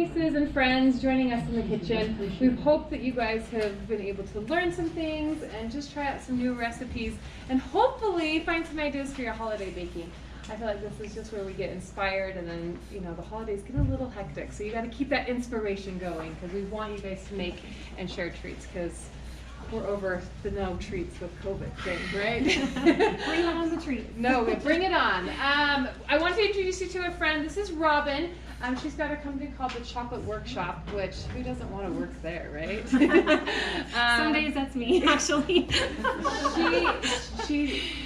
Faces and friends joining us in the kitchen. We hope that you guys have been able to learn some things and just try out some new recipes and hopefully find some ideas for your holiday baking. I feel like this is just where we get inspired, and then, you know, the holidays get a little hectic, so you got to keep that inspiration going because we want you guys to make and share treats because we're over the no treats with COVID thing, right? Bring on the treat. No, bring it on. I want to introduce you to a friend. This is Robyn. She's got a company called the Chocolate Workshop, which who doesn't want to work there, right? Some days that's me, actually.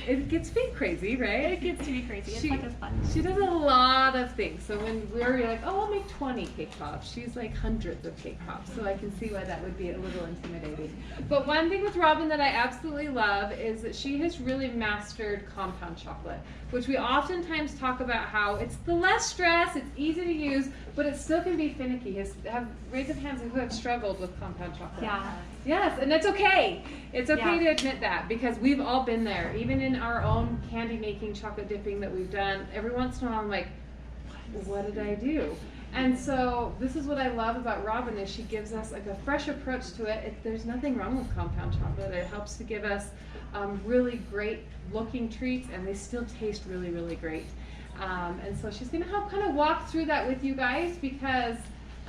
It gets to be crazy, right? It gets to be crazy. It's like it's fun. She does a lot of things. So when we're like, oh, I'll make 20 cake pops, she's like hundreds of cake pops. So I can see why that would be a little intimidating. But one thing with Robyn that I absolutely love is that she has really mastered compound chocolate, which we oftentimes talk about how it's the less stress, it's easy to use, but it still can be finicky. Raise of hands who have struggled with compound chocolate. Yeah. Yes, and that's okay. It's okay Yeah. to admit that because we've all been there. Even in our own candy making, chocolate dipping that we've done, every once in a while I'm like, what did I do? And so this is what I love about Robyn is she gives us like a fresh approach to it. There's nothing wrong with compound chocolate. It helps to give us really great looking treats, and they still taste really, really great. And so she's going to help kind of walk through that with you guys because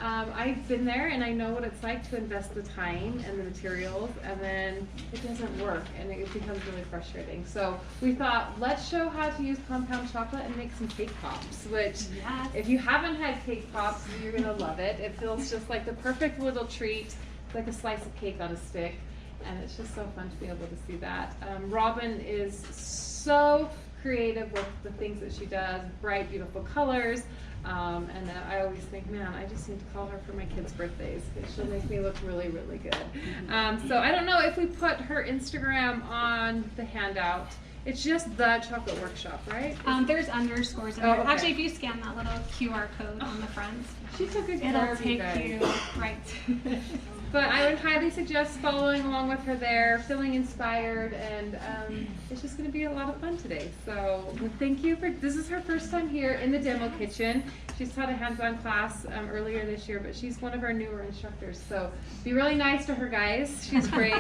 I've been there and I know what it's like to invest the time and the materials and then it doesn't work and it becomes really frustrating. So we thought, let's show how to use compound chocolate and make some cake pops, which if you haven't had cake pops, you're going to love it. It feels just like the perfect little treat, like a slice of cake on a stick, and it's just so fun to be able to see that. Robyn is so creative with the things that she does, bright, beautiful colors. And I always think, man, I just need to call her for my kids' birthdays. She'll make me look really, really good. So I don't know if we put her Instagram on the handout. It's just the Chocolate Workshop, right? There's underscores in there. Okay. Actually, if you scan that little QR code on the front, she took good care it'll of you take guys. you right. But I would highly suggest following along with her there, feeling inspired, and it's just going to be a lot of fun today. So thank you this is her first time here in the demo kitchen. She's taught a hands-on class earlier this year, but she's one of our newer instructors. So be really nice to her, guys. She's great.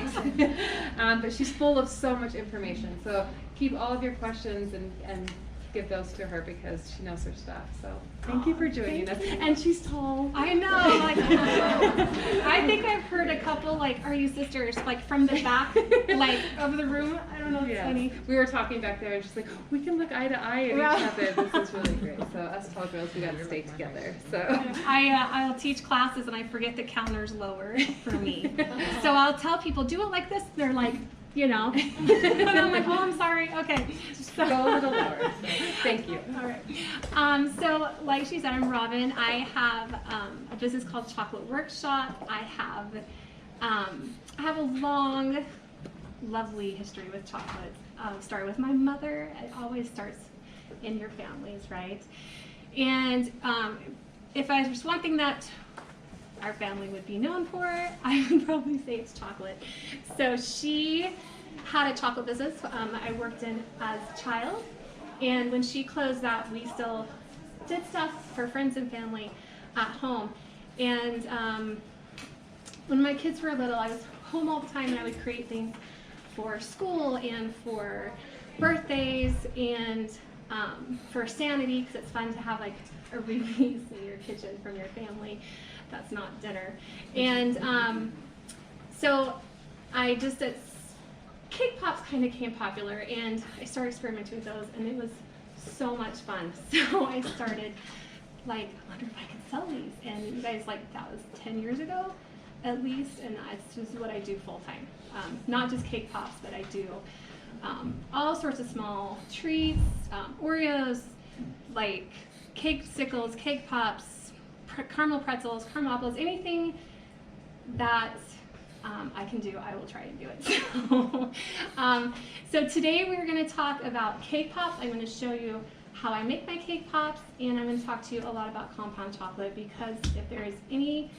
But she's full of so much information. So keep all of your questions and give those to her because she knows her stuff. So thank you for joining us. And she's tall. I know. Like, I think I've heard a couple like, "Are you sisters?" Like from the back, like of the room. I don't know. It's funny. We were talking back there, and she's like, "We can look eye to eye at each other. This is really great." So us tall girls, we got to stay together. So I'll teach classes and I forget the counter's lower for me. So I'll tell people, "Do it like this." They're like, you know. And I'm like, "Oh, I'm sorry." Okay. So go a little lower. Thank you. All right. So like she said, I'm Robyn. I have a business called Chocolate Workshop. I have a long, lovely history with chocolate. Started with my mother. It always starts in your families, right? And if there's one thing that our family would be known for, I would probably say it's chocolate. So she had a chocolate business I worked in as a child, and when she closed that, we still did stuff for friends and family at home. And when my kids were little, I was home all the time and I would create things for school and for birthdays and for sanity, because it's fun to have like a release in your kitchen from your family that's not dinner. And so I just cake pops kind of became popular, and I started experimenting with those, and it was so much fun. So I started like, I wonder if I could sell these. And you guys, like, that was 10 years ago at least, and it's just what I do full time. Not just cake pops, but I do all sorts of small treats, Oreos, like cake sickles, cake pops, caramel pretzels, caramel apples, anything that I can do, I will try and do it. So today we're going to talk about cake pops. I'm going to show you how I make my cake pops, and I'm going to talk to you a lot about compound chocolate, because if there is any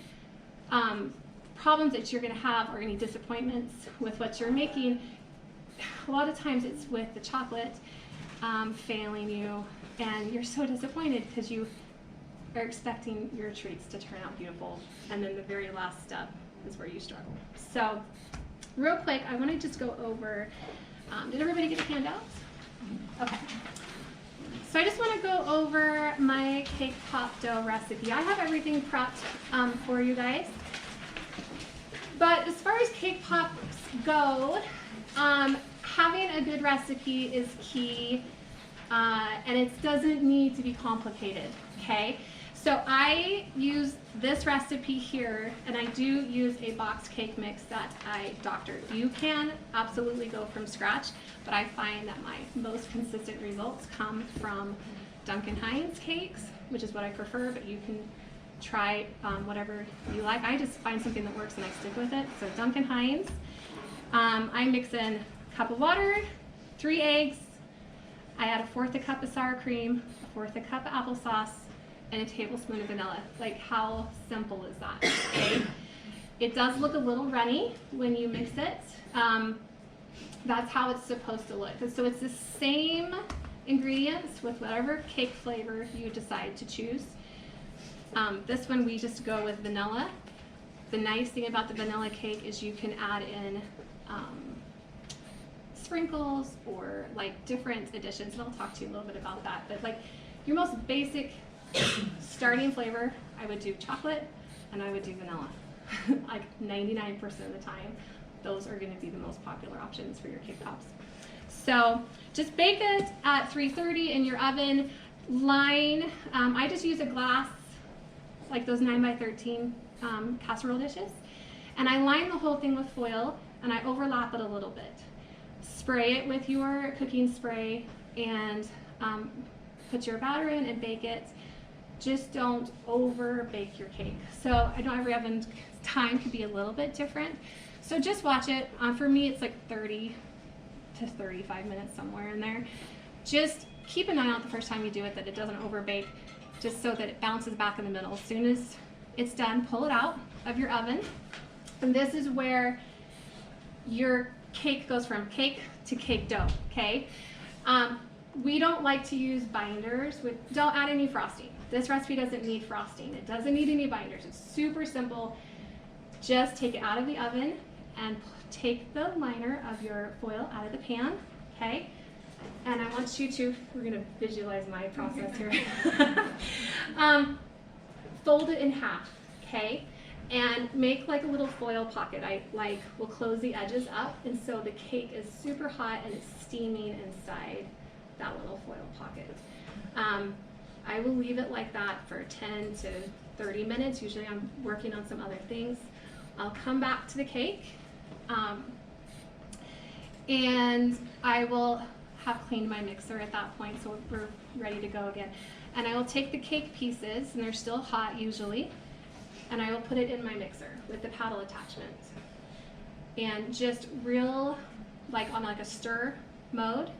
problems that you're going to have or any disappointments with what you're making, a lot of times it's with the chocolate failing you, and you're so disappointed because you are expecting your treats to turn out beautiful, and then the very last step is where you struggle. So real quick, I want to just go over, did everybody get a handout? Okay. So I just want to go over my cake pop dough recipe. I have everything prepped for you guys. But as far as cake pops go, having a good recipe is key, and it doesn't need to be complicated, okay? So I use this recipe here, and I do use a boxed cake mix that I doctored. You can absolutely go from scratch, but I find that my most consistent results come from Duncan Hines cakes, which is what I prefer, but you can try whatever you like. I just find something that works and I stick with it. So Duncan Hines, I mix in a cup of water, 3 eggs, I add 1/4 cup of sour cream, 1/4 cup of applesauce, and a tablespoon of vanilla. Like, how simple is that? Okay? It does look a little runny when you mix it. That's how it's supposed to look. So it's the same ingredients with whatever cake flavor you decide to choose. This one we just go with vanilla. The nice thing about the vanilla cake is you can add in sprinkles or like different additions, and I'll talk to you a little bit about that. But like your most basic starting flavor, I would do chocolate and I would do vanilla. Like 99% of the time, those are going to be the most popular options for your cake pops. So just bake it at 330 in your oven. Line, I just use a glass, like those 9x13 casserole dishes, and I line the whole thing with foil and I overlap it a little bit. Spray it with your cooking spray and put your batter in and bake it. Just don't over bake your cake. So I know every oven time could be a little bit different. So just watch it. For me, it's like 30 to 35 minutes, somewhere in there. Just keep an eye out the first time you do it that it doesn't over bake, just so that it bounces back in the middle. As soon as it's done, pull it out of your oven. And this is where your cake goes from cake to cake dough, okay? We don't like to use binders. Don't add any frosting. This recipe doesn't need frosting. It doesn't need any binders. It's super simple. Just take it out of the oven and take the liner of your foil out of the pan, okay? And I want you to, we're gonna visualize my process here. Fold it in half, okay? And make like a little foil pocket. I will close the edges up, and so the cake is super hot and it's steaming inside that little foil pocket. I will leave it like that for 10 to 30 minutes. Usually I'm working on some other things. I'll come back to the cake, and I will have cleaned my mixer at that point, so we're ready to go again. And I will take the cake pieces, and they're still hot usually, and I will put it in my mixer with the paddle attachment. And just real, like on like a stir mode,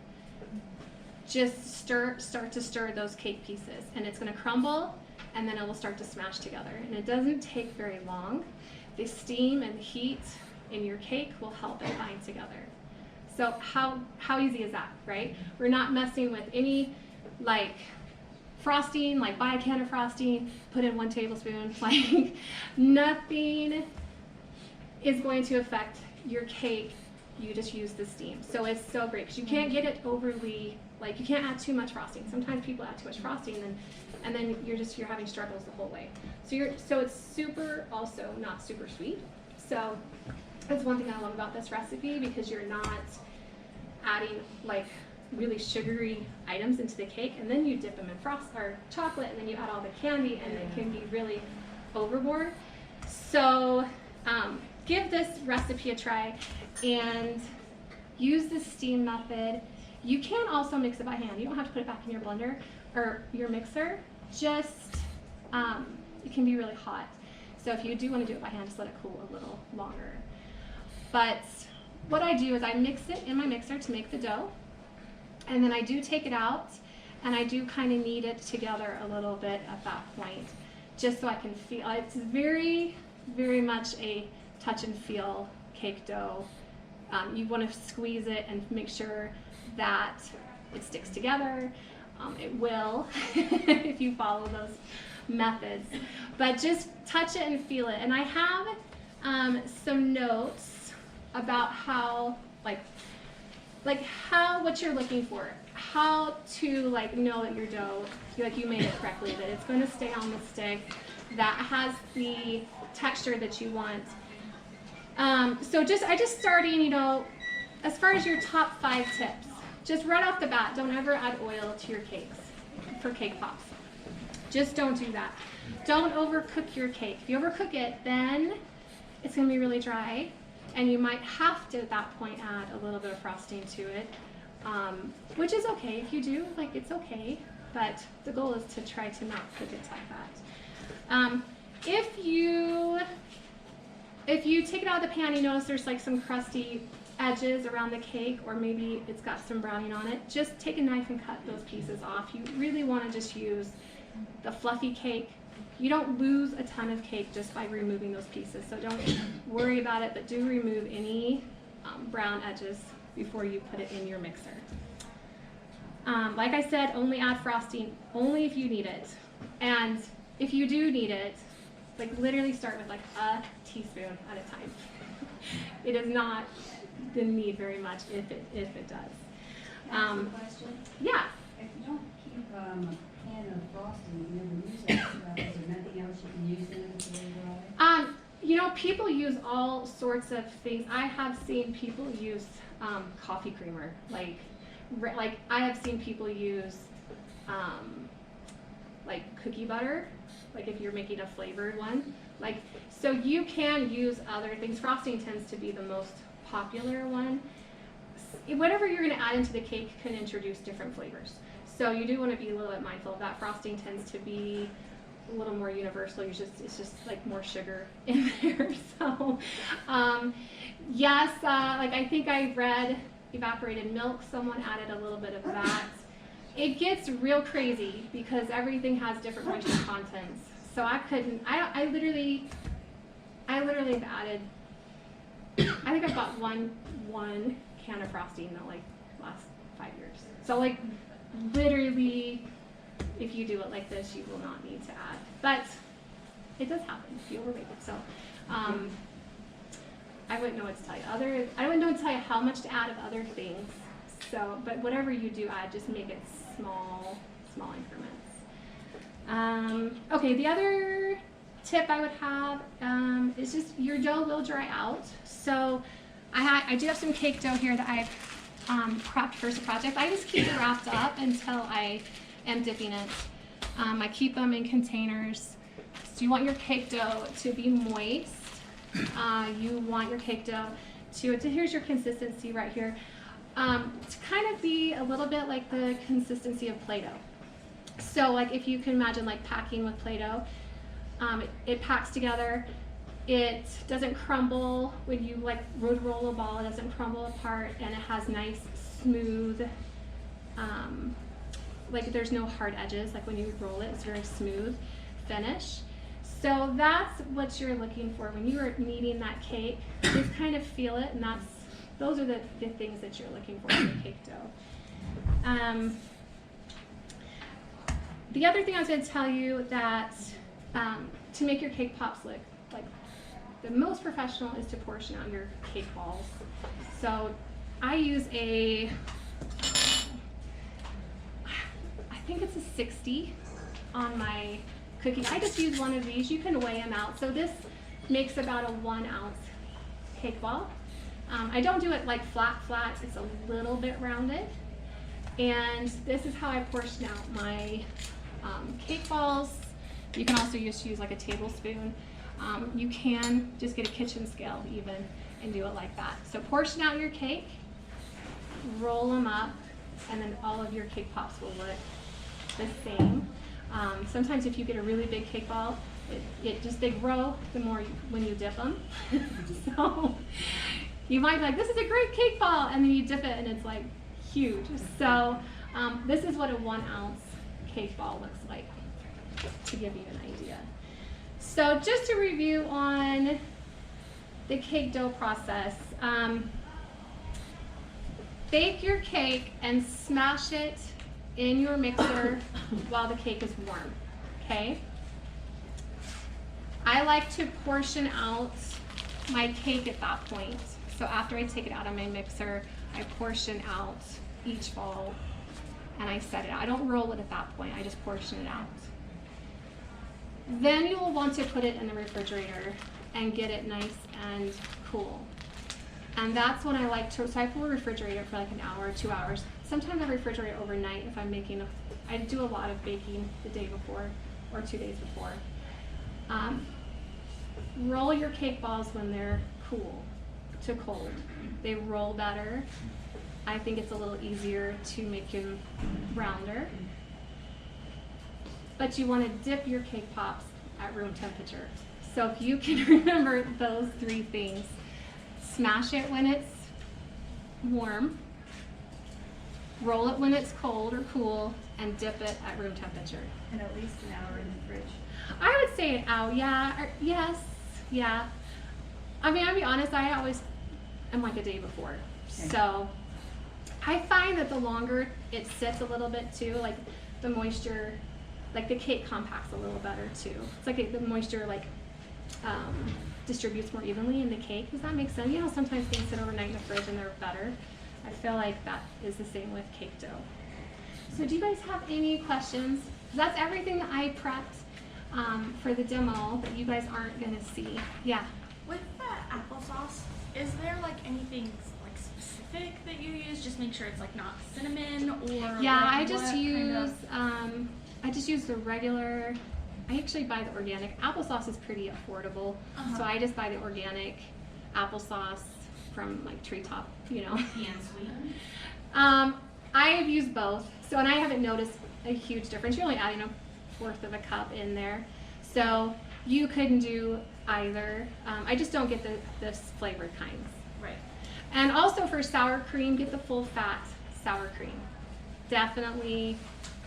just start to stir those cake pieces, and it's gonna crumble, and then it will start to smash together. And it doesn't take very long. The steam and the heat in your cake will help it bind together. So how easy is that, right? We're not messing with any like frosting, like buy a can of frosting, put in 1 tablespoon, like nothing is going to affect your cake. You just use the steam. So it's so great because you can't get it overly, like you can't add too much frosting. Sometimes people add too much frosting and then you're having struggles the whole way. So it's super, also not super sweet. So that's one thing I love about this recipe, because you're not adding like really sugary items into the cake, and then you dip them in chocolate, and then you add all the candy, and it can be really overboard. So give this recipe a try and use the steam method. You can also mix it by hand. You don't have to put it back in your blender or your mixer. Just it can be really hot. So if you do want to do it by hand, just let it cool a little longer. But what I do is I mix it in my mixer to make the dough, and then I do take it out and I do kind of knead it together a little bit at that point, just so I can feel. It's very, very much a touch and feel cake dough. You want to squeeze it and make sure that it sticks together. It will if you follow methods, but just touch it and feel it. And I have some notes about how, what you're looking for, how to know that your dough, you made it correctly, that it's going to stay on the stick, that has the texture that you want. So I just starting, as far as your top 5 tips, just right off the bat, don't ever add oil to your cakes for cake pops. Just don't do that. Don't overcook your cake. If you overcook it, then it's going to be really dry, and you might have to, at that point, add a little bit of frosting to it, which is okay. If you do, it's okay, but the goal is to try to not cook it like that. If you take it out of the pan, you notice there's some crusty edges around the cake, or maybe it's got some browning on it, just take a knife and cut those pieces off. You really want to just use the fluffy cake. You don't lose a ton of cake just by removing those pieces, so don't worry about it, but do remove any brown edges before you put it in your mixer. Like I said, only add frosting only if you need it, and if you do need it, literally start with a teaspoon at a time. It does not need very much if it does. Question? Yeah. If you don't keep a pan of frosting, you never use that stuff. Is there nothing else you can use in it to dry? People use all sorts of things. I have seen people use coffee creamer. I have seen people use cookie butter. If you're making a flavored one. So you can use other things. Frosting tends to be the most popular one. Whatever you're going to add into the cake can introduce different flavors. So you do want to be a little bit mindful of that. Frosting tends to be a little more universal. It's just more sugar in there. So yes, I think I read evaporated milk. Someone added a little bit of that. It gets real crazy because everything has different moisture contents. So I literally have added, I think I've bought one can of frosting in the last 5 years. So literally, if you do it like this, you will not need to add. But it does happen if you overbake it. So I wouldn't know what to tell you. I wouldn't know what to tell you how much to add of other things. So, but whatever you do add, just make it small increments. Okay, the other tip I would have is just your dough will dry out. So I do have some cake dough here that I've prepped for this project. I just keep it wrapped up until I am dipping it. I keep them in containers. So you want your cake dough to be moist. You want your cake dough to here's your consistency right here. To kind of be a little bit like the consistency of Play-Doh. So if you can imagine packing with Play-Doh, it packs together. It doesn't crumble when you would roll a ball. It doesn't crumble apart, and it has nice, smooth, there's no hard edges. When you roll it, it's very smooth finish. So that's what you're looking for when you are kneading that cake. Just kind of feel it, and those are the things that you're looking for in your cake dough. The other thing I was going to tell you that to make your cake pops look the most professional is to portion out your cake balls. So I use I think it's a 60 on my cookie. I just use one of these. You can weigh them out. So this makes about a 1 ounce cake ball. I don't do it flat. It's a little bit rounded. And this is how I portion out my cake balls. You can also just use a tablespoon. You can just get a kitchen scale even and do it like that. So portion out your cake, roll them up, and then all of your cake pops will look the same. Sometimes if you get a really big cake ball, they grow the more when you dip them. So you might be this is a great cake ball, and then you dip it and it's huge. So this is what a 1 ounce cake ball looks like, to give you an idea. So just to review on the cake dough process, bake your cake and smash it in your mixer while the cake is warm, okay? I like to portion out my cake at that point. So after I take it out of my mixer, I portion out each ball and I set it out. I don't roll it at that point, I just portion it out. Then you will want to put it in the refrigerator and get it nice and cool. And that's when I like to, so I will refrigerate it for like an hour, 2 hours. Sometimes I refrigerate it overnight if I'm making, I do a lot of baking the day before or 2 days before. Roll your cake balls when they're cool to cold. They roll better. I think it's a little easier to make them rounder. But you want to dip your cake pops at room temperature. So if you can remember those 3 things, smash it when it's warm, roll it when it's cold or cool, and dip it at room temperature. And at least an hour in the fridge. I would say an hour, yeah, yes, yeah. I mean, I'll be honest, I always am like a day before. Okay. So I find that the longer it sits a little bit too, like the moisture, like the cake compacts a little better too. It's like the moisture like distributes more evenly in the cake. Does that make sense? You know, sometimes things sit overnight in the fridge and they're better. I feel like that is the same with cake dough. So do you guys have any questions? That's everything that I prepped for the demo that you guys aren't gonna see. Yeah. With the applesauce, is there like anything like specific that you use? Just make sure it's like not cinnamon or Yeah, like I just what use kind I just use the regular. I actually buy the organic. Applesauce is pretty affordable, Uh-huh. so I just buy the organic applesauce from like Treetop, you know. And sweet. I have used both, so and I haven't noticed a huge difference. You're only adding 1/4 of a cup in there, so you couldn't do either. I just don't get the flavored kinds. Right. And also for sour cream, get the full fat sour cream. Definitely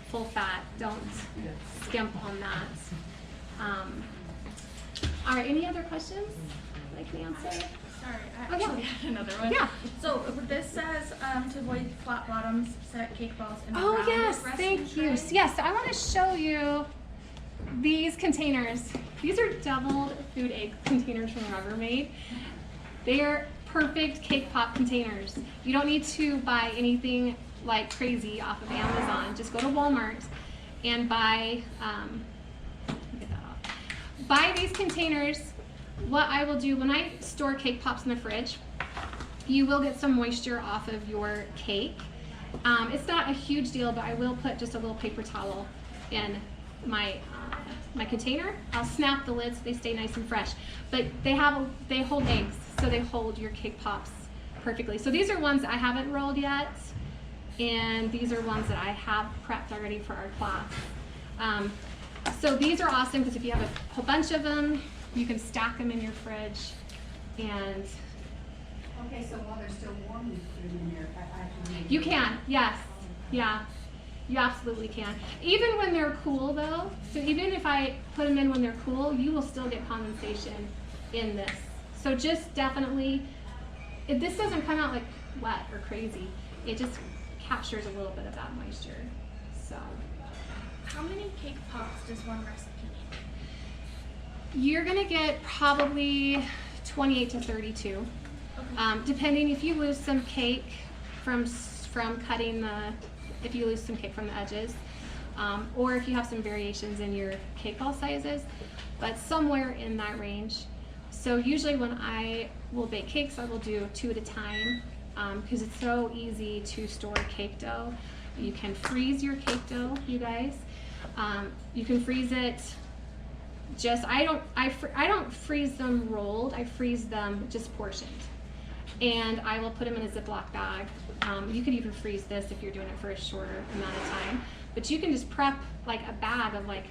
full fat. Don't skimp on that. All right, any other questions I can answer? Sorry, I Oh, yeah. actually had another one. Yeah. So this says to avoid flat bottoms, set cake balls in a Oh round yes, resting thank you. tray. Yes, so I want to show you these containers. These are doubled food egg containers from Rubbermaid. They are perfect cake pop containers. You don't need to buy anything like crazy off of Amazon. Just go to Walmart and buy, get that off. Buy these containers. What I will do when I store cake pops in the fridge, you will get some moisture off of your cake. It's not a huge deal, but I will put just a little paper towel in my my container. I'll snap the lids so they stay nice and fresh. But they hold eggs, so they hold your cake pops perfectly. So these are ones that I haven't rolled yet, and these are ones that I have prepped already for our class. So these are awesome because if you have a whole bunch of them, you can stack them in your fridge, and Okay, so while they're still warm, you put them in there. I can make you can, yes, yeah, you absolutely can. Even when they're cool though, so even if I put them in when they're cool, you will still get condensation in this. So just definitely, this doesn't come out like wet or crazy, it just captures a little bit of that moisture, so. How many cake pops does one recipe need? You're gonna get probably 28 to 32. Okay. Depending if you lose some cake from cutting if you lose some cake from the edges, or if you have some variations in your cake ball sizes, but somewhere in that range. So usually when I will bake cakes, I will do 2 at a time, because it's so easy to store cake dough. You can freeze your cake dough, you guys. You can freeze it. I don't freeze them rolled. I freeze them just portioned, and I will put them in a Ziploc bag. You could even freeze this if you're doing it for a shorter amount of time. But you can just prep like a bag of like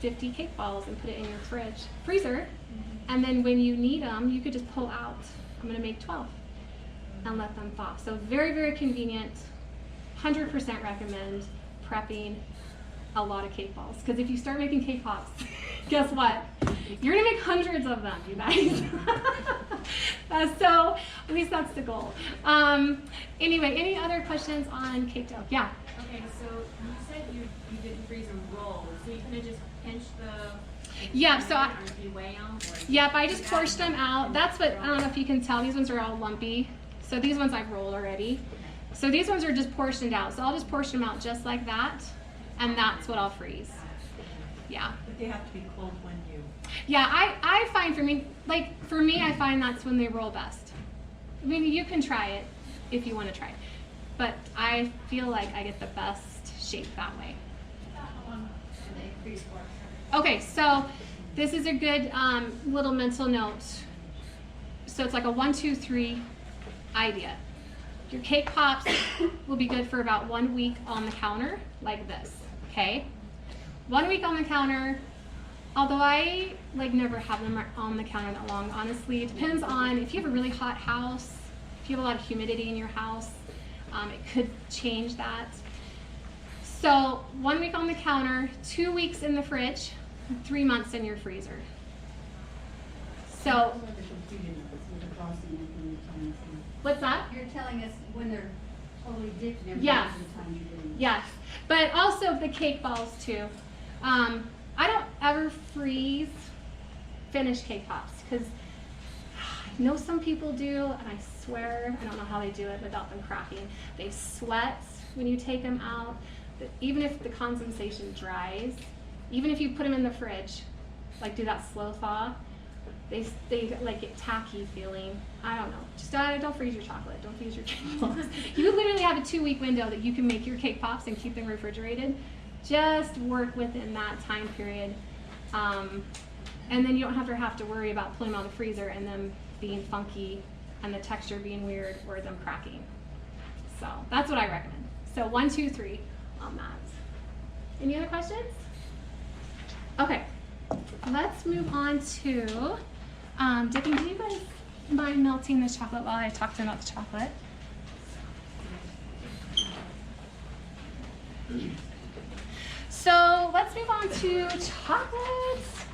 50 cake balls and put it in your freezer, and then when you need them, you could just pull out. I'm gonna make 12 and let them thaw. So very, very convenient. 100% recommend prepping a lot of cake balls, because if you start making cake pops, guess what? You're gonna make hundreds of them, you guys. So at least that's the goal. Anyway, any other questions on cake dough? Yeah. Okay, so you said you didn't freeze them rolled, so you could have just pinched the Yeah, so I, Or do you weigh them? yep, I just portioned them out. That's what, I don't know if you can tell, these ones are all lumpy. So these ones I've rolled already. So these ones are just portioned out. So I'll just portion them out just like that, and that's what I'll freeze. Yeah. But they have to be cold when you. Yeah, I find for me, I find that's when they roll best. I mean, you can try it if you want to try it, but I feel like I get the best shape that way. Okay, so this is a good little mental note. So it's like a 1, 2, 3 idea. Your cake pops will be good for about 1 week on the counter, like this, okay? 1 week on the counter, although I never have them on the counter that long, honestly. It depends on if you have a really hot house, if you have a lot of humidity in your house, it could change that. So 1 week on the counter, 2 weeks in the fridge, 3 months in your freezer. So, What are the computing with the frosting and when you're telling us? what's that? You're telling us when they're totally dipped and everything. Yes. The time you're doing it. Yes, but also the cake balls too. I don't ever freeze finished cake pops because I know some people do, and I swear I don't know how they do it without them cracking. They sweat when you take them out. Even if the condensation dries, even if you put them in the fridge, do that slow thaw, they get tacky feeling. I don't know. Just don't freeze your chocolate. Don't freeze your cake pops. You literally have a 2-week window that you can make your cake pops and keep them refrigerated. Just work within that time period, and then you don't have to worry about pulling them out of the freezer and them being funky and the texture being weird or them cracking. So that's what I recommend. So 1, 2, 3 on that. Any other questions? Okay, let's move on to dipping. Do you guys mind melting the chocolate while I talk to them about the chocolate? So let's move on to chocolates.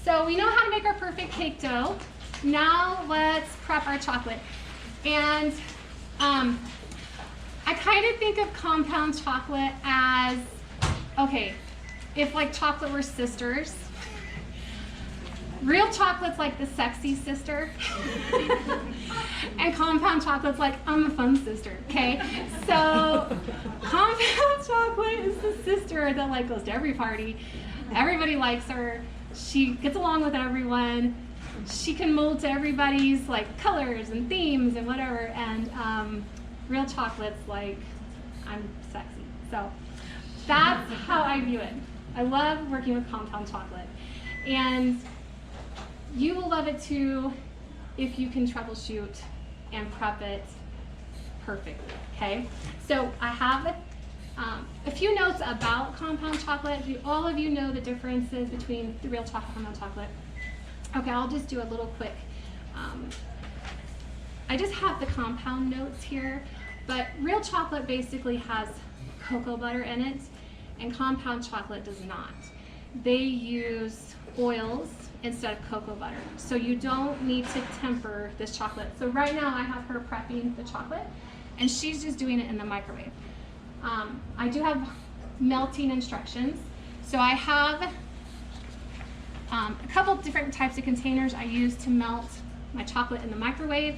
So we know how to make our perfect cake dough. Now let's prep our chocolate. And I kind of think of compound chocolate as, okay, if chocolate were sisters. Real chocolate's like the sexy sister. And compound chocolate's like, I'm a fun sister, okay? So compound chocolate is the sister that goes to every party. Everybody likes her. She gets along with everyone. She can mold to everybody's colors and themes and whatever. And real chocolate's I'm sexy. So that's how I view it. I love working with compound chocolate. And you will love it too if you can troubleshoot and prep it perfectly, okay? So I have a few notes about compound chocolate. All of you know the differences between the real chocolate and compound chocolate. Okay, I'll just do a little quick. I just have the compound notes here, but real chocolate basically has cocoa butter in it, and compound chocolate does not. They use oils instead of cocoa butter. So you don't need to temper this chocolate. So right now I have her prepping the chocolate, and she's just doing it in the microwave. I do have melting instructions. So I have a couple different types of containers I use to melt my chocolate in the microwave,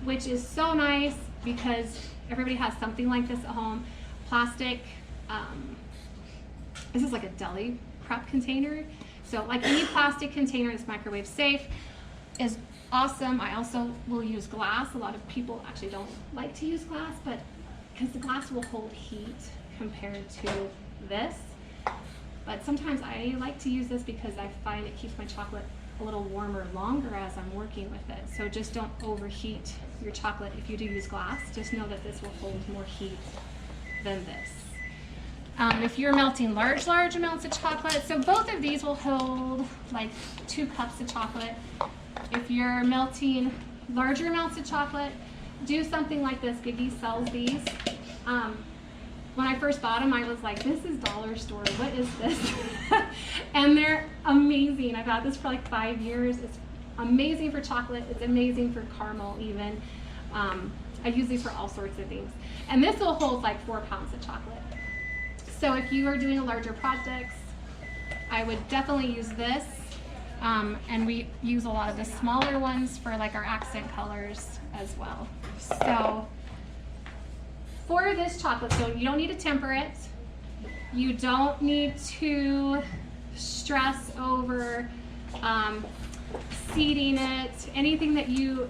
which is so nice because everybody has something like this at home. Plastic, this is like a deli prep container. So any plastic container that's microwave safe is awesome. I also will use glass. A lot of people actually don't like to use glass, but because the glass will hold heat compared to this. But sometimes I like to use this because I find it keeps my chocolate a little warmer longer as I'm working with it. So just don't overheat your chocolate if you do use glass. Just know that this will hold more heat than this. If you're melting large amounts of chocolate, so both of these will hold 2 cups of chocolate. If you're melting larger amounts of chocolate, do something like this. Giggy sells these. When I first bought them, I was like, this is dollar store, what is this? And they're amazing. I've had this for 5 years. It's amazing for chocolate. It's amazing for caramel even. I use these for all sorts of things. And this will hold 4 pounds of chocolate. So if you are doing a larger project, I would definitely use this. And we use a lot of the smaller ones for like our accent colors as well. So for this chocolate, so you don't need to temper it. You don't need to stress over seeding it, anything that you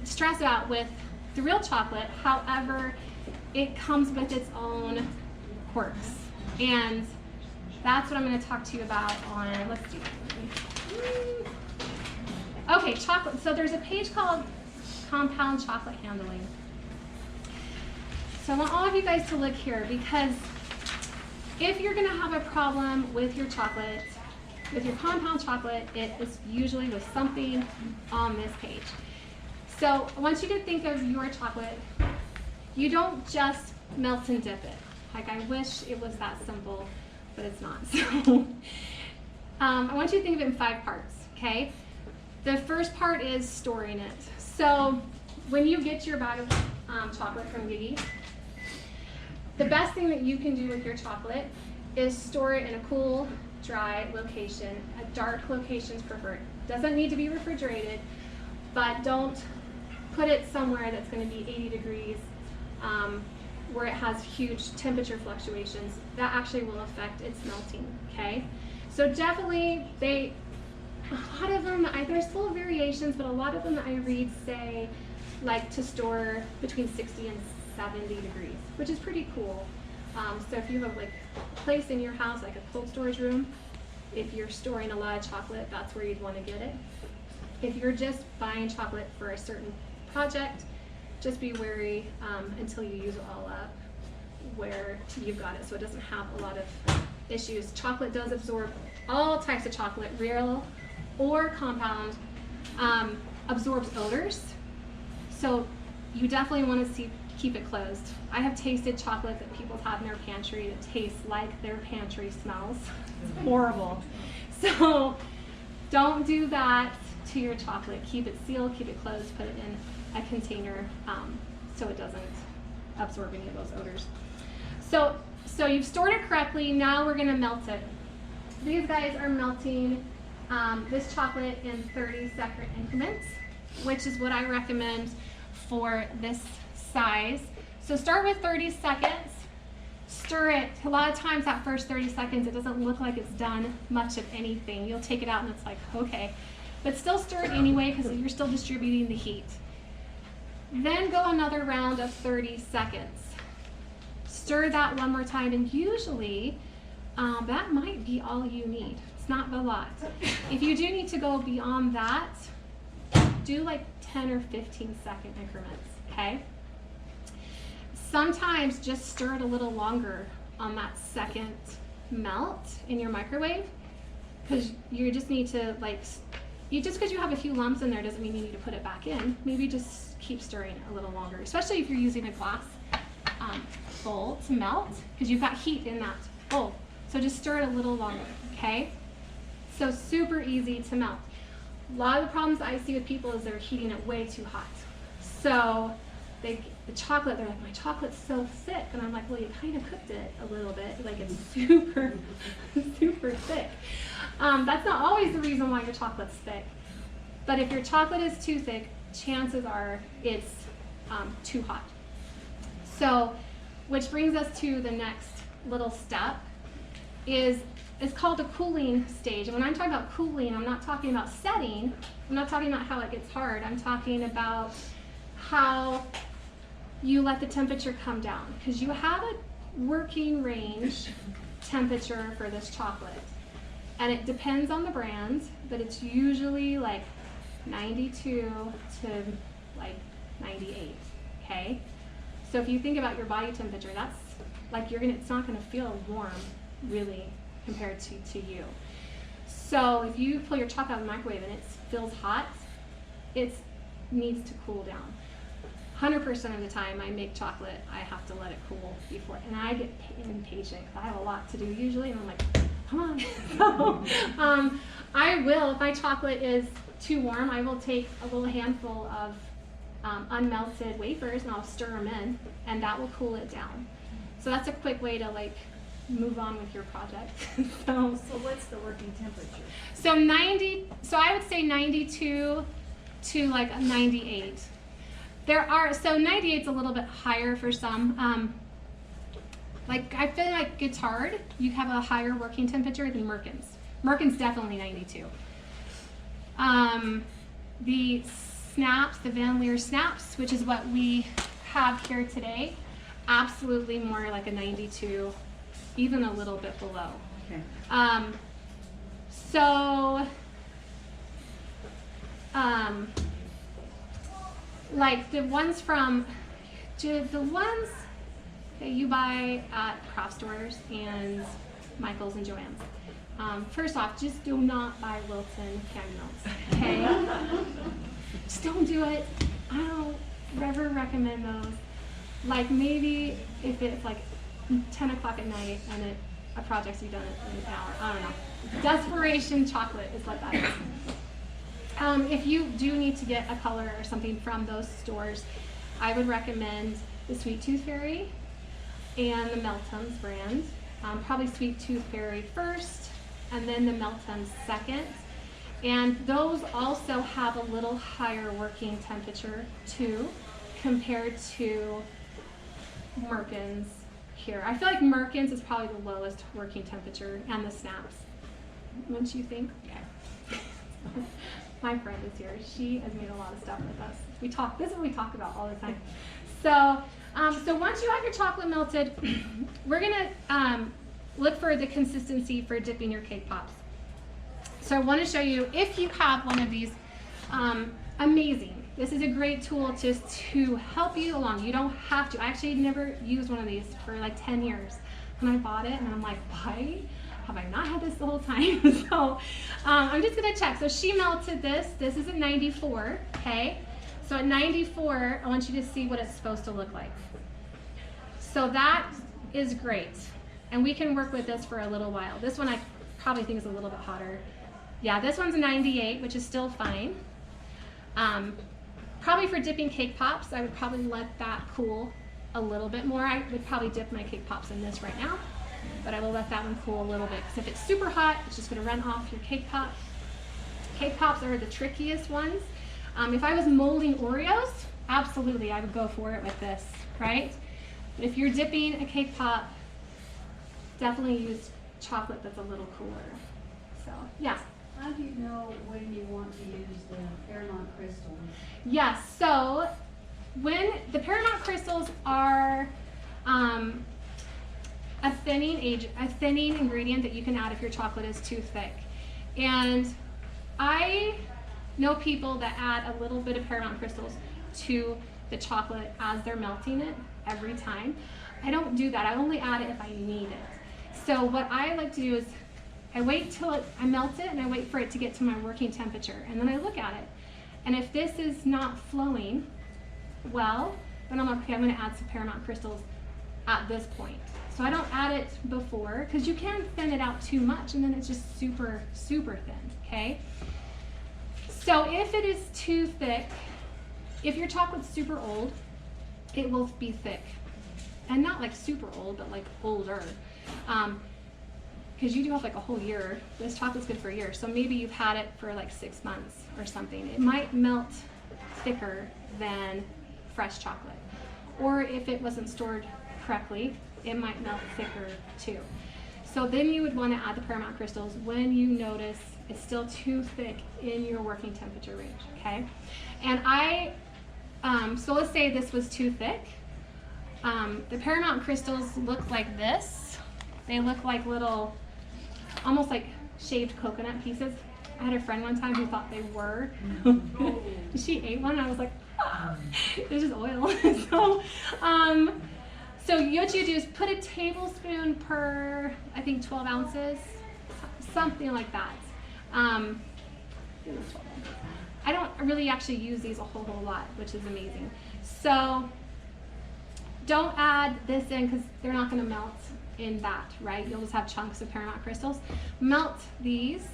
stress about with the real chocolate. However, it comes with its own quirks. And that's what I'm going to talk to you about on, let's see. Okay, chocolate. So there's a page called Compound Chocolate Handling. So I want all of you guys to look here, because if you're going to have a problem with your chocolate, with your compound chocolate, it is usually with something on this page. So I want you to think of your chocolate. You don't just melt and dip it. Like, I wish it was that simple, but it's not. So I want you to think of it in 5 parts, okay? The first part is storing it. So when you get your bag of chocolate from Gigi, the best thing that you can do with your chocolate is store it in a cool, dry location. A dark location is preferred. Doesn't need to be refrigerated, but don't put it somewhere that's going to be 80 degrees, where it has huge temperature fluctuations. That actually will affect its melting, okay? So definitely, a lot of them, there's little variations, but a lot of them that I read say like to store between 60 and 70 degrees, which is pretty cool. So if you have like a place in your house, like a cold storage room, if you're storing a lot of chocolate, that's where you'd want to get it. If you're just buying chocolate for a certain project, just be wary until you use it all up where you've got it, so it doesn't have a lot of issues. Chocolate does absorb, all types of chocolate, real or compound, absorbs odors. So you definitely want to keep it closed. I have tasted chocolate that people have in their pantry that tastes like their pantry smells. It's horrible. So don't do that to your chocolate. Keep it sealed, keep it closed, put it in a container so it doesn't absorb any of those odors. So you've stored it correctly. Now we're going to melt it. These guys are melting this chocolate in 30-second increments, which is what I recommend for this size. So start with 30 seconds. Stir it. A lot of times that first 30 seconds, it doesn't look like it's done much of anything. You'll take it out and it's like, okay. But still stir it anyway, because you're still distributing the heat. Then go another round of 30 seconds. Stir that one more time, and usually that might be all you need. It's not a lot. If you do need to go beyond that, do like 10 or 15-second increments, okay? Sometimes just stir it a little longer on that second melt in your microwave, because you just need to just because you have a few lumps in there doesn't mean you need to put it back in. Maybe just keep stirring it a little longer, especially if you're using a glass bowl to melt, because you've got heat in that bowl. So just stir it a little longer, okay? So super easy to melt. A lot of the problems I see with people is they're heating it way too hot. So the chocolate, they're like, my chocolate's so thick. And I'm like, well, you kind of cooked it a little bit. Like, it's super, super thick. That's not always the reason why your chocolate's thick. But if your chocolate is too thick, chances are it's too hot. So, which brings us to the next little step, it's called the cooling stage. And when I'm talking about cooling, I'm not talking about setting. I'm not talking about how it gets hard. I'm talking about how you let the temperature come down, because you have a working range temperature for this chocolate. And it depends on the brand, but it's usually like 92 to like 98, okay? So if you think about your body temperature, that's like it's not gonna feel warm, really, compared to you. So if you pull your chocolate out of the microwave and it feels hot, it needs to cool down. 100% of the time I make chocolate, I have to let it cool before, and I get impatient because I have a lot to do usually, and I'm like, come on. So, I will, if my chocolate is too warm, I will take a little handful of unmelted wafers and I'll stir them in, and that will cool it down. So that's a quick way to move on with your project. So what's the working temperature? So I would say 92 to like a 98. So 98 is a little bit higher for some. Like I feel like Guittard, you have a higher working temperature than Merkin's. Merkin's definitely 92. The snaps, the Van Leer snaps, which is what we have here today, absolutely more like a 92, even a little bit below. Okay. Like the ones that you buy at craft stores and Michael's and Joann's. First off, just do not buy Wilton candy melts, okay? Just don't do it. I don't ever recommend those. Like maybe if it's like 10 o'clock at night and a project's to be done in an hour. I don't know. Desperation chocolate is what that is. If you do need to get a color or something from those stores, I would recommend the Sweet Tooth Fairy and the Meltums brand. Probably Sweet Tooth Fairy first, and then the Meltums second. And those also have a little higher working temperature too, compared to Merkin's here. I feel like Merkin's is probably the lowest working temperature, and the snaps. Wouldn't you think? Okay. My friend is here. She has made a lot of stuff with us. This is what we talk about all the time. So once you have your chocolate melted, we're gonna look for the consistency for dipping your cake pops. So I want to show you, if you have one of these, amazing. This is a great tool just to help you along. You don't have to. I actually never used one of these for like 10 years. When I bought it, and I'm like, why have I not had this the whole time? So I'm just gonna check. So she melted this. This is at 94, okay? So at 94, I want you to see what it's supposed to look like. So that is great. And we can work with this for a little while. This one I probably think is a little bit hotter. Yeah, this one's 98, which is still fine. Probably for dipping cake pops, I would probably let that cool a little bit more. I would probably dip my cake pops in this right now, but I will let that one cool a little bit, because if it's super hot, it's just gonna run off your cake pop. Cake pops are the trickiest ones. If I was molding Oreos, absolutely, I would go for it with this, right? But if you're dipping a cake pop, definitely use chocolate that's a little cooler. So, yeah. How do you know when you want to use the Paramount crystals? Yes, so when the Paramount crystals are a thinning ingredient that you can add if your chocolate is too thick. And I know people that add a little bit of Paramount crystals to the chocolate as they're melting it every time. I don't do that. I only add it if I need it. So what I like to do is I wait till I melt it, and I wait for it to get to my working temperature, and then I look at it. And if this is not flowing well, then I'm okay, I'm gonna add some Paramount crystals at this point. So I don't add it before, because you can thin it out too much, and then it's just super, super thin, okay? So if it is too thick, if your chocolate's super old, it will be thick. And not like super old, but like older. Because you do have like a whole year. This chocolate's good for a year. So maybe you've had it for like 6 months or something. It might melt thicker than fresh chocolate. Or if it wasn't stored correctly, it might melt thicker too. So then you would want to add the Paramount crystals when you notice it's still too thick in your working temperature range, okay? And so let's say this was too thick. The Paramount crystals look like this. They look like little, almost like shaved coconut pieces. I had a friend one time who thought they were. She ate one, and I was like, ah, it's just oil. So what you do is put a tablespoon per, I think, 12 ounces, something like that. I don't really actually use these a whole lot, which is amazing. So don't add this in, because they're not going to melt in that, right? You'll just have chunks of Paramount crystals. Melt these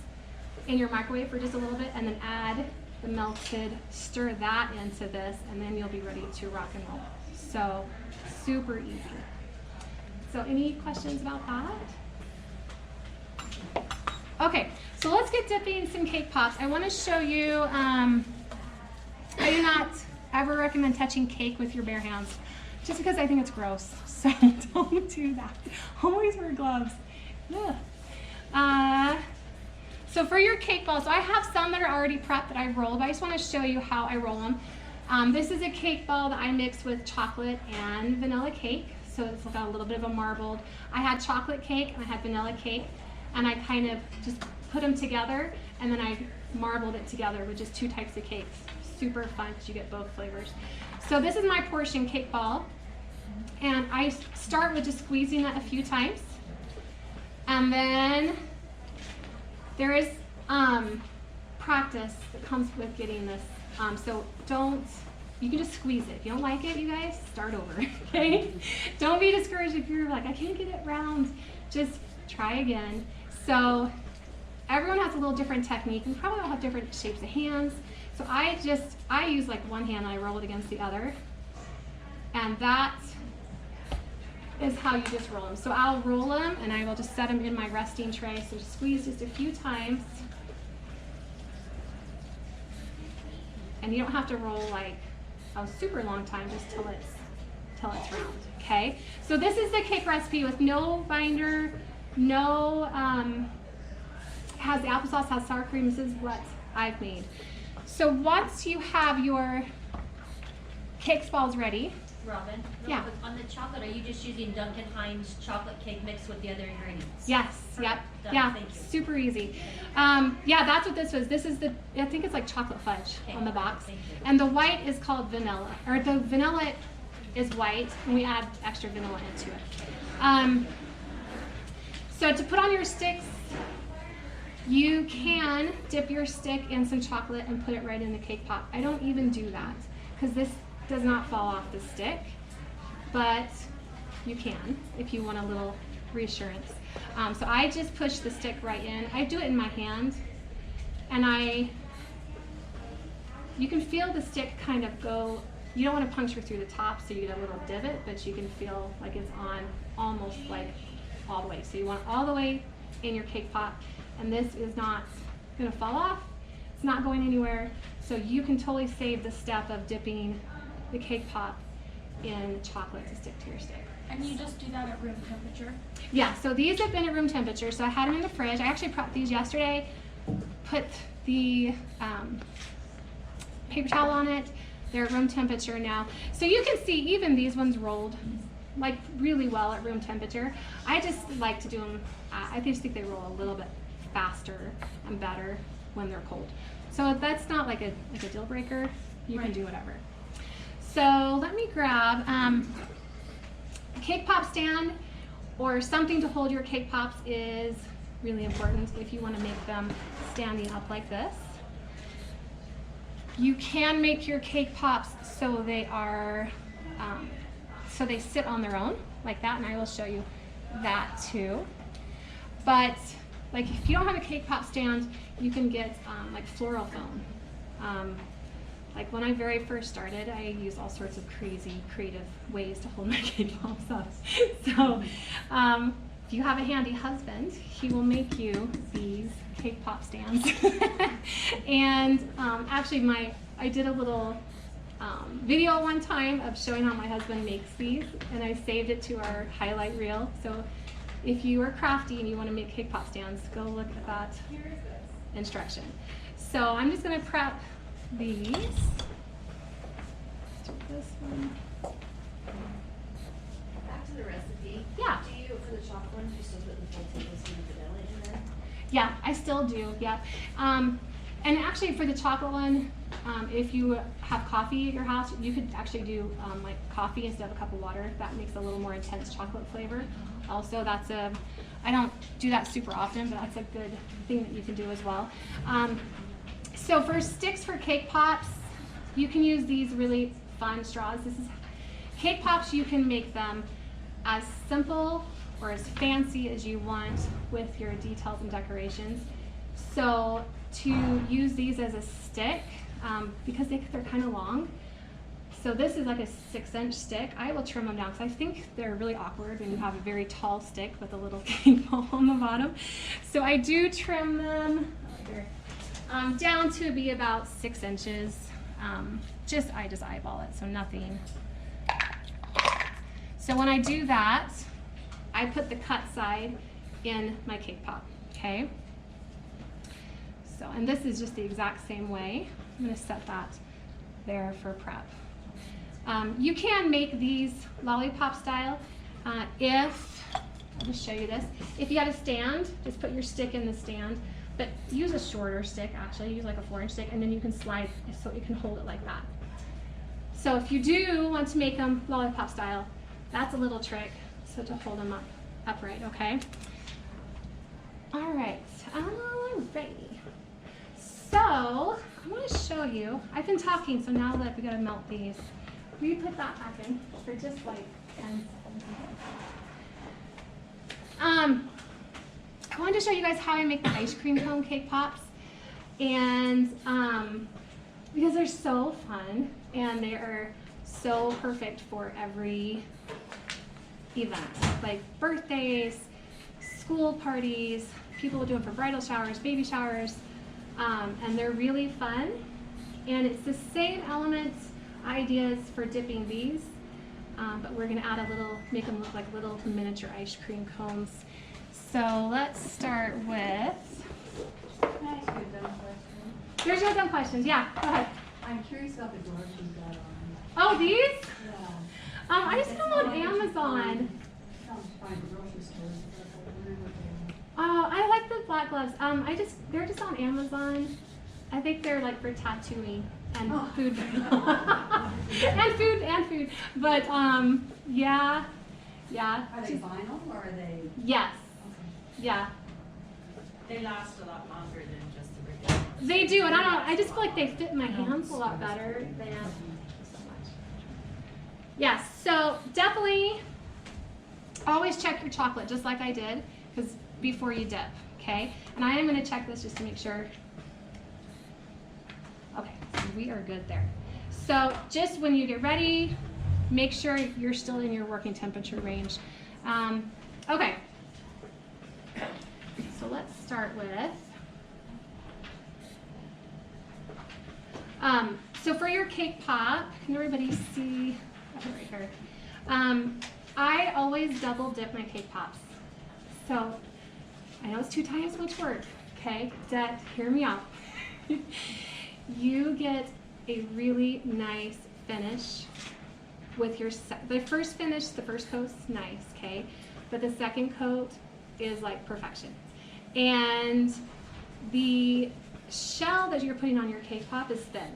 in your microwave for just a little bit, and then add the melted, stir that into this, and then you'll be ready to rock and roll. So super easy. So any questions about that? Okay, so let's get dipping some cake pops. I want to show you, I do not ever recommend touching cake with your bare hands, just because I think it's gross. So don't do that. Always wear gloves. Ugh. So for your cake balls, so I have some that are already prepped that I roll, but I just want to show you how I roll them. This is a cake ball that I mixed with chocolate and vanilla cake, so it's got a little bit of a marbled. I had chocolate cake and I had vanilla cake, and I kind of just put them together, and then I marbled it together with just 2 types of cakes. Super fun because you get both flavors. So this is my portion cake ball, and I start with just squeezing that a few times, and then there is practice that comes with getting this. So you can just squeeze it. If you don't like it, you guys, start over, okay? Don't be discouraged if you're like, I can't get it round. Just try again. So everyone has a little different technique. We probably all have different shapes of hands. So I use like one hand and I roll it against the other. And that is how you just roll them. So I'll roll them and I will just set them in my resting tray. So squeeze just a few times. And you don't have to roll like a super long time, just till it's round, okay? So this is the cake recipe with no binder, no, has the applesauce, has sour cream. This is what I've made. So once you have your cake balls ready. Robyn, Yeah. on the chocolate, are you just using Duncan Hines chocolate cake mixed with the other ingredients? Yes, yep, Done. yeah, Thank you. super easy. Yeah, that's what this was. This is I think it's like chocolate fudge Okay, on the box. thank you. And the white is called vanilla, or the vanilla is white, and we add extra vanilla into it. So to put on your sticks, you can dip your stick in some chocolate and put it right in the cake pop. I don't even do that, because this does not fall off the stick, but you can if you want a little reassurance. So I just push the stick right in. I do it in my hand, and you can feel the stick kind of go. You don't want to puncture through the top, so you get a little divot, but you can feel like it's on almost like all the way. So you want it all the way in your cake pop, and this is not going to fall off. It's not going anywhere, so you can totally save the step of dipping the cake pop in chocolate to stick to your stick. And you just do that at room temperature? Yeah, so these have been at room temperature. So I had them in the fridge. I actually prepped these yesterday, put the paper towel on it. They're at room temperature now. So you can see even these ones rolled like really well at room temperature. I just like to do them, I just think they roll a little bit faster and better when they're cold. So that's not like a deal breaker. You can do whatever. So let me grab a cake pop stand, or something to hold your cake pops is really important if you want to make them standing up like this. You can make your cake pops so they are, so they sit on their own like that, and I will show you that too. But like if you don't have a cake pop stand, you can get like floral foam. Like when I very first started, I used all sorts of crazy creative ways to hold my cake pops up. So if you have a handy husband, he will make you these cake pop stands. And actually I did a little video one time of showing how my husband makes these, and I saved it to our highlight reel. So if you are crafty and you want to make cake pop stands, go look at that instruction. So I'm just going to prep these. Do this one. Back to the recipe. Yeah. Do you, for the chocolate ones, you still put the full tablespoon of vanilla in there? Yeah, I still do, yeah. And actually for the chocolate one, if you have coffee at your house, you could actually do like coffee instead of a cup of water. That makes a little more intense chocolate flavor. Also, I don't do that super often, but that's a good thing that you can do as well. So for sticks for cake pops, you can use these really fun straws. Cake pops, you can make them as simple or as fancy as you want with your details and decorations. So to use these as a stick, because they're kind of long, So this is like a 6-inch stick. I will trim them down because I think they're really awkward when you have a very tall stick with a little cake ball on the bottom. So I do trim them down to be about 6 inches. I just eyeball it, so nothing. So when I do that, I put the cut side in my cake pop, okay? So, and this is just the exact same way. I'm gonna set that there for prep. You can make these lollipop style I'll just show you this. If you have a stand, just put your stick in the stand, but use a shorter stick actually, use like a 4-inch stick, and then you can slide so you can hold it like that. So if you do want to make them lollipop style, that's a little trick, so to hold them upright, okay? All right, alrighty. So I want to show you, I've been talking, so now that we gotta melt these, we put that back in for just like 10 seconds. I wanted to show you guys how I make the ice cream cone cake pops, and because they're so fun and they are so perfect for every event, like birthdays, school parties, people will do them for bridal showers, baby showers, and they're really fun. And it's the same elements, ideas for dipping these, but we're gonna add a little, make them look like little miniature ice cream cones. So let's start with, there's no dumb questions, yeah, go ahead. I'm curious about the gloves you got on. Oh, these? Yeah. I just got them on Amazon. Sounds fine at grocery stores, but I wonder what they Oh, I like the black gloves. They're just on Amazon. I think they're like for tattooing and food. and food. But yeah. Are they vinyl or are they? Yes. Okay. Yeah. They last a lot longer than just the regular. They do, and I just feel like they fit in my hands a lot better than. Yes, so definitely always check your chocolate, just like I did, because before you dip, okay? And I am going to check this just to make sure. Okay, so we are good there. So just when you get ready, make sure you're still in your working temperature range. Okay, so let's start with. So for your cake pop, can everybody see? Oh, right here. I always double dip my cake pops. So I know it's 2 times much work, okay? Hear me out. You get a really nice finish with your, the first coat's nice, okay? But the second coat is like perfection. And the shell that you're putting on your cake pop is thin.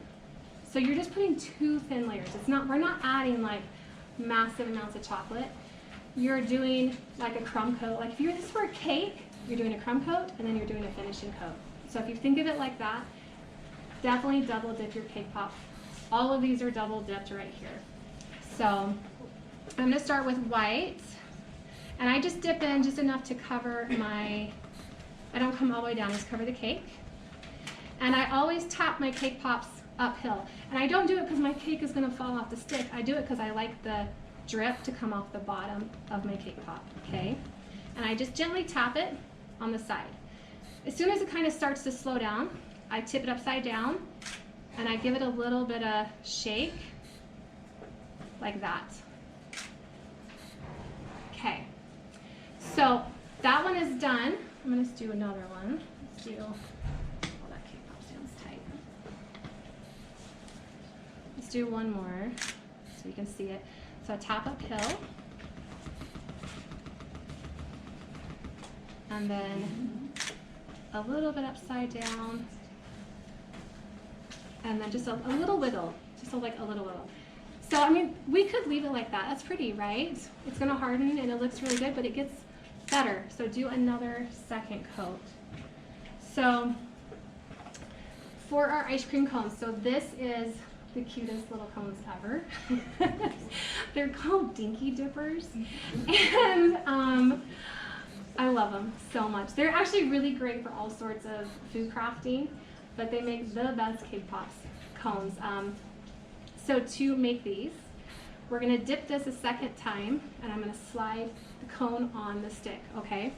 So you're just putting 2 thin layers. We're not adding like massive amounts of chocolate. You're doing like a crumb coat. Like if this were a cake, you're doing a crumb coat and then you're doing a finishing coat. So if you think of it like that, definitely double dip your cake pop. All of these are double dipped right here. So I'm gonna start with white. And I just dip in just enough to cover I don't come all the way down, just cover the cake. And I always tap my cake pops uphill. And I don't do it because my cake is gonna fall off the stick. I do it because I like the drip to come off the bottom of my cake pop, okay? And I just gently tap it on the side. As soon as it kind of starts to slow down, I tip it upside down and I give it a little bit of shake, like that. Okay, so that one is done. I'm gonna do another one. Let's do, oh, that cake pop sounds tight. Let's do one more so you can see it. So tap uphill. And then a little bit upside down. And then just a little wiggle, like a little wiggle. So, I mean, we could leave it like that. That's pretty, right? It's gonna harden and it looks really good, but it gets better. So do another second coat. So for our ice cream cones, so this is the cutest little cones ever. They're called Dinky Dippers. And I love them so much. They're actually really great for all sorts of food crafting, but they make the best cake pops cones. So to make these, we're gonna dip this a second time, and I'm gonna slide the cone on the stick, okay?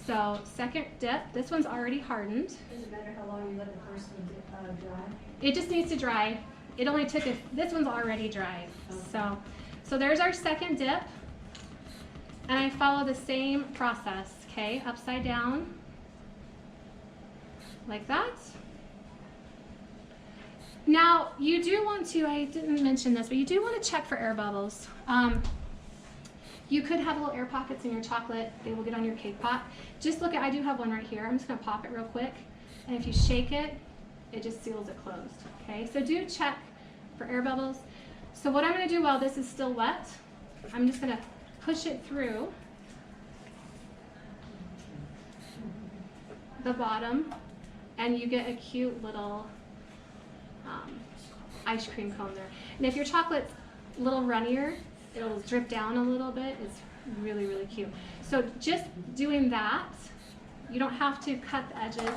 So second dip, this one's already hardened. Does it matter how long you let the first one dry? It just needs to dry. It only took this one's already dry. Okay. So there's our second dip. And I follow the same process, okay? Upside down, like that. Now, you do want to, I didn't mention this, but you do want to check for air bubbles. You could have little air pockets in your chocolate. They will get on your cake pop. Just look at, I do have one right here. I'm just gonna pop it real quick. And if you shake it, it just seals it closed, okay? So do check for air bubbles. So what I'm gonna do while this is still wet, I'm just gonna push it through the bottom, and you get a cute little ice cream cone there. And if your chocolate's a little runnier, it'll drip down a little bit. It's really, really cute. So just doing that, you don't have to cut the edges.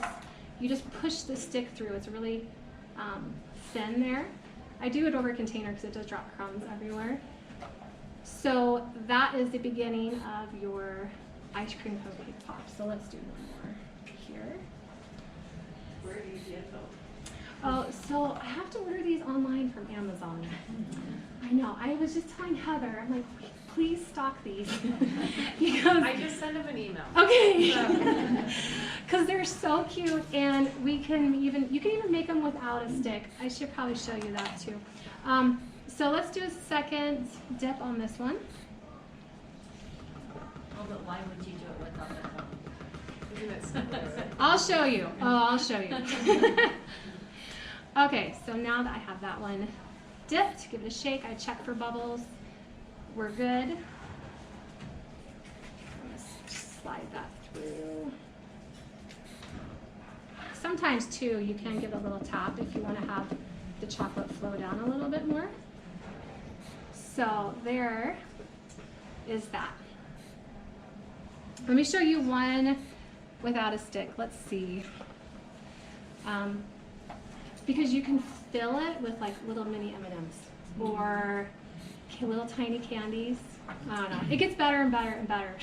You just push the stick through. It's really thin there. I do it over a container because it does drop crumbs everywhere. So that is the beginning of your ice cream cone cake pop. So let's do one more here. Where do you get those? Oh, so I have to order these online from Amazon. I know. I was just telling Heather, I'm like, please stock these. Because I just sent him an email. okay. Because they're so cute, and you can even make them without a stick. I should probably show you that too. So let's do a second dip on this one. Oh, but why would you do it without the cone? Isn't it simple? I'll show you. Oh, I'll show you. Okay, so now that I have that one dipped, give it a shake. I check for bubbles. We're good. I'm gonna slide that through. Sometimes too, you can give a little tap if you want to have the chocolate flow down a little bit more. So there is that. Let me show you one without a stick. Let's see. Because you can fill it with like little mini M&Ms or little tiny candies. I don't know. It gets better and better and better.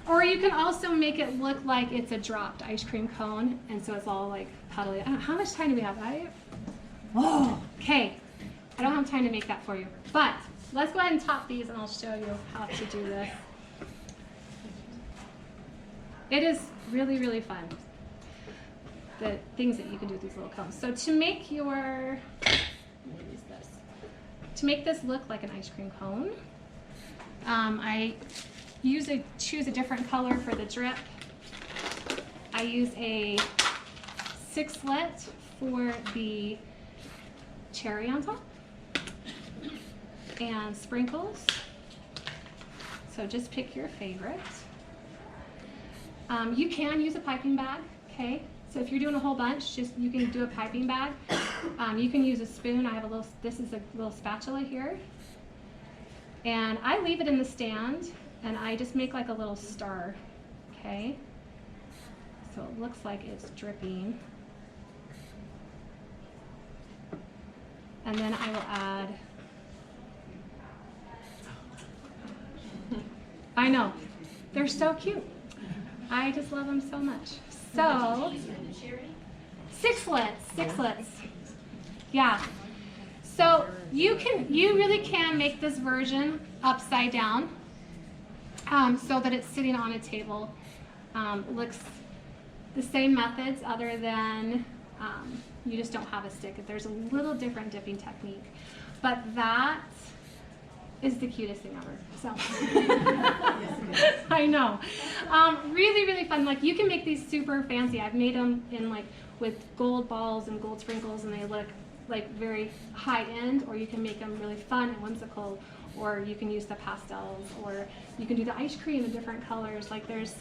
Or you can also make it look like it's a dropped ice cream cone, and so it's all like puddly. How much time do we have? Okay. I don't have time to make that for you, but let's go ahead and top these, and I'll show you how to do this. It is really, really fun. The things that you can do with these little cones. So to make your, to make this look like an ice cream cone, I choose a different color for the drip. I use a 6-slit for the cherry on top and sprinkles. So just pick your favorite. You can use a piping bag, okay? So if you're doing a whole bunch, you can do a piping bag. You can use a spoon. I have a little, this is a little spatula here. And I leave it in the stand, and I just make like a little star, okay? So it looks like it's dripping. And then I will add, I know, they're so cute. I just love them so much. So, 6 slits. Yeah. So you really can make this version upside down, so that it's sitting on a table. Looks the same methods, other than you just don't have a stick. There's a little different dipping technique, but that is the cutest thing ever. So I know. Really, really fun. Like, you can make these super fancy. I've made them in like with gold balls and gold sprinkles, and they look like very high end, or you can make them really fun and whimsical, or you can use the pastels, or you can do the ice cream in different colors. Like, there's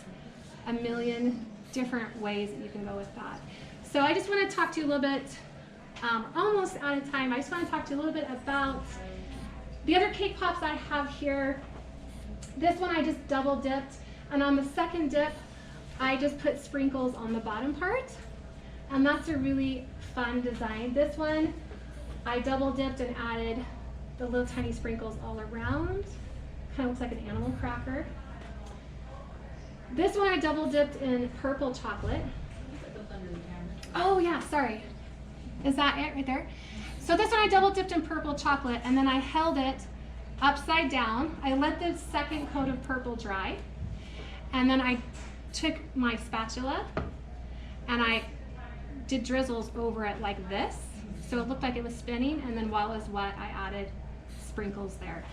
a million different ways that you can go with that. So I just want to talk to you a little bit, almost out of time. I just want to talk to you a little bit about the other cake pops I have here. This one I just double dipped, and on the second dip, I just put sprinkles on the bottom part, and that's a really fun design. This one, I double dipped and added the little tiny sprinkles all around. Kind of looks like an animal cracker. This one I double dipped in purple chocolate. Oh yeah, sorry. Is that it right there? So this one I double dipped in purple chocolate, and then I held it upside down. I let the second coat of purple dry, and then I took my spatula and I did drizzles over it like this, so it looked like it was spinning, and then while it was wet I added sprinkles there.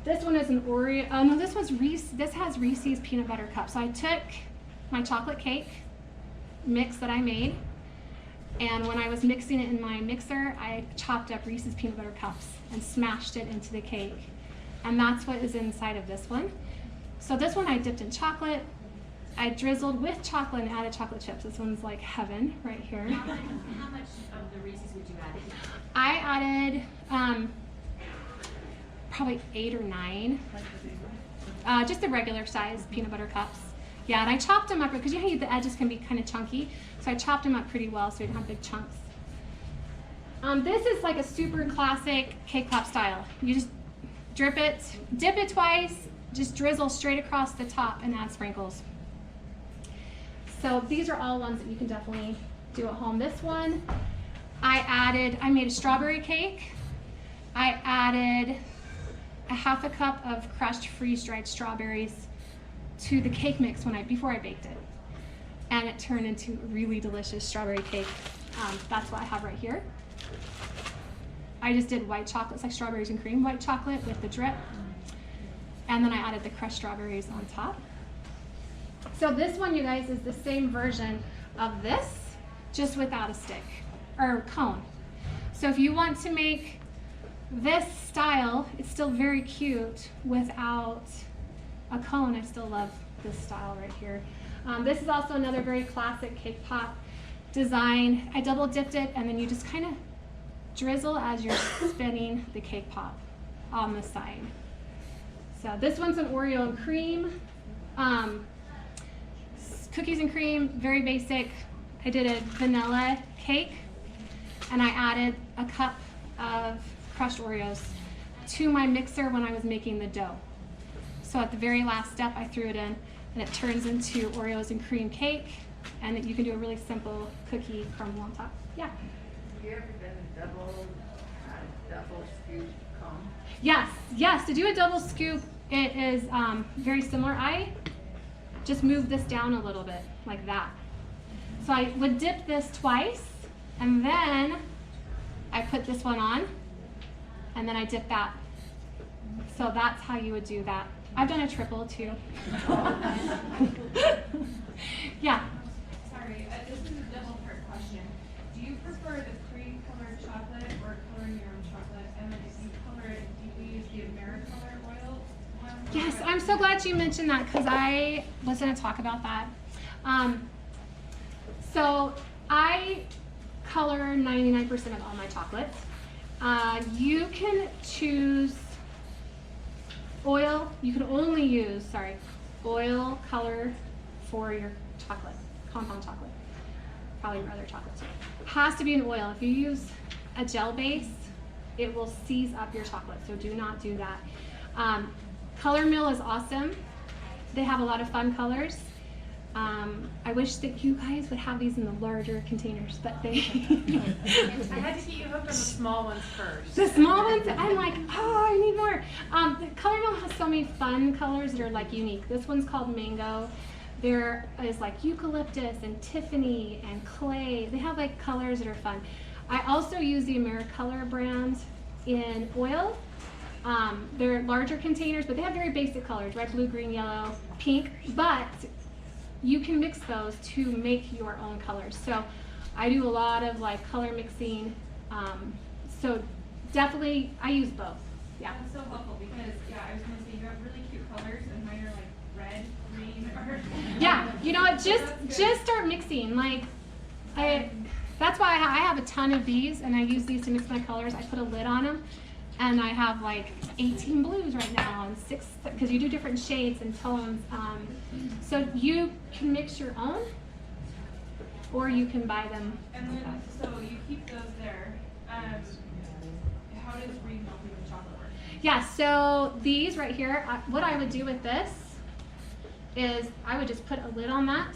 This one is an Oreo, oh no, this one's Reese, this has Reese's peanut butter cup. So I took my chocolate cake mix that I made, and when I was mixing it in my mixer, I chopped up Reese's peanut butter cups and smashed it into the cake. And that's what is inside of this one. So this one I dipped in chocolate. I drizzled with chocolate and added chocolate chips. This one's like heaven right here. How much of the Reese's would you add? I added probably 8 or 9. Just the regular size peanut butter cups. Yeah, and I chopped them up because you know the edges can be kind of chunky. So I chopped them up pretty well so you don't have big chunks. This is like a super classic cake pop style. You just drip it, dip it twice, just drizzle straight across the top and add sprinkles. So these are all ones that you can definitely do at home. This one, I made a strawberry cake. I added a half a cup of crushed freeze-dried strawberries to the cake mix before I baked it. And it turned into a really delicious strawberry cake. That's what I have right here. I just did white chocolate, it's like strawberries and cream, white chocolate with the drip. And then I added the crushed strawberries on top. So this one, you guys, is the same version of this, just without a stick or cone. So if you want to make this style, it's still very cute without a cone. I still love this style right here. This is also another very classic cake pop design. I double dipped it, and then you just kind of drizzle as you're spinning the cake pop on the side. So this one's an Oreo and cream. Cookies and cream, very basic. I did a vanilla cake, and I added a cup of crushed Oreos to my mixer when I was making the dough. So at the very last step, I threw it in, and it turns into Oreos and cream cake, and you can do a really simple cookie crumble on top. Yeah? Have you ever done a double scoop cone? Yes, to do a double scoop, it is very similar. I just move this down a little bit, like that. So I would dip this twice, and then I put this one on, and then I dip that. So that's how you would do that. I've done a triple too. Yeah. Sorry, this is a double part question. Do you prefer the pre-colored chocolate or coloring your own chocolate? And then if you color it, do you use the AmeriColor oil one? Yes, I'm so glad you mentioned that because I was going to talk about that. So I color 99% of all my chocolates. You can choose oil. You can only use, oil color for your chocolate, compound chocolate. Probably your other chocolate too. Has to be an oil. If you use a gel base, it will seize up your chocolate, so do not do that. Color Mill is awesome. They have a lot of fun colors. I wish that you guys would have these in the larger containers, but they... I had to get you hooked on the small ones first. The small ones, I'm like, oh, I need more. The Color Mill has so many fun colors that are like unique. This one's called Mango. There is like eucalyptus and Tiffany and clay. They have like colors that are fun. I also use the AmeriColor brand in oil. They're larger containers, but they have very basic colors, red, blue, green, yellow, pink, but you can mix those to make your own colors. So I do a lot of like color mixing. So definitely, I use both. Yeah. That's so helpful because, I was going to say you have really cute colors and mine are like red, green, or... Yeah, you know what, just start mixing. Like, that's why I have a ton of these, and I use these to mix my colors. I put a lid on them, and I have like 18 blues right now, and 6, because you do different shades and tones. So you can mix your own. or you can buy them. And then, so you keep those there. How does remelting the chocolate work? Yeah, so these right here, what I would do with this is I would just put a lid on that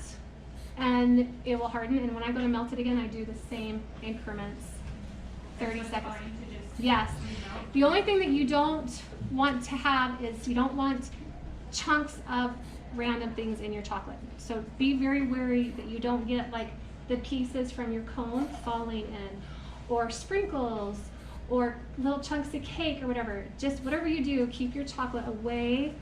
and it will harden, and when I go to melt it again, I do the same increments, 30 seconds. Fine to just Yes. remelt? The only thing that you don't want to have is you don't want chunks of random things in your chocolate. So be very wary that you don't get like the pieces from your cone falling in, or sprinkles, or little chunks of cake or whatever. Just whatever you do, keep your chocolate away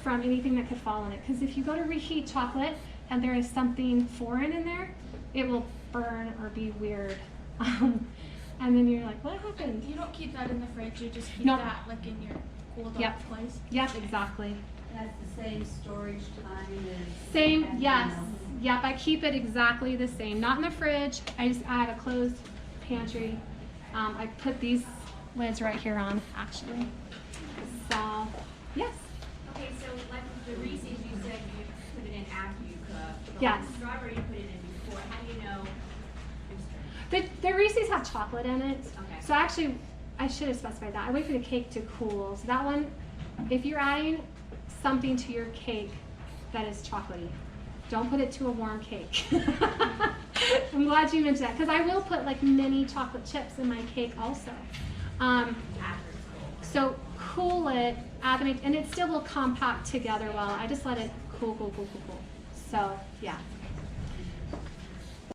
from anything that could fall in it. Because if you go to reheat chocolate and there is something foreign in there, it will burn or be weird. And then you're like, what happened? You don't keep that in the fridge, you just keep Nope. that like in your cooled Yep. off place. Yep, exactly. That's the same storage time as. Same, as yes. melted. Yep, I keep it exactly the same. Not in the fridge. I have a closed pantry. I put these lids right here on, actually. So, yes. Okay, so like with the Reese's, you said you put it in after you cook. But Yes. with strawberry, you put it in before. How do you know? The Reese's have chocolate in it. Okay. So actually, I should have specified that. I wait for the cake to cool. So that one, if you're adding something to your cake that is chocolatey, don't put it to a warm cake. I'm glad you mentioned that, because I will put like mini chocolate chips in my cake also. So cool it, add them, and it still will compact together well. I just let it cool. So yeah.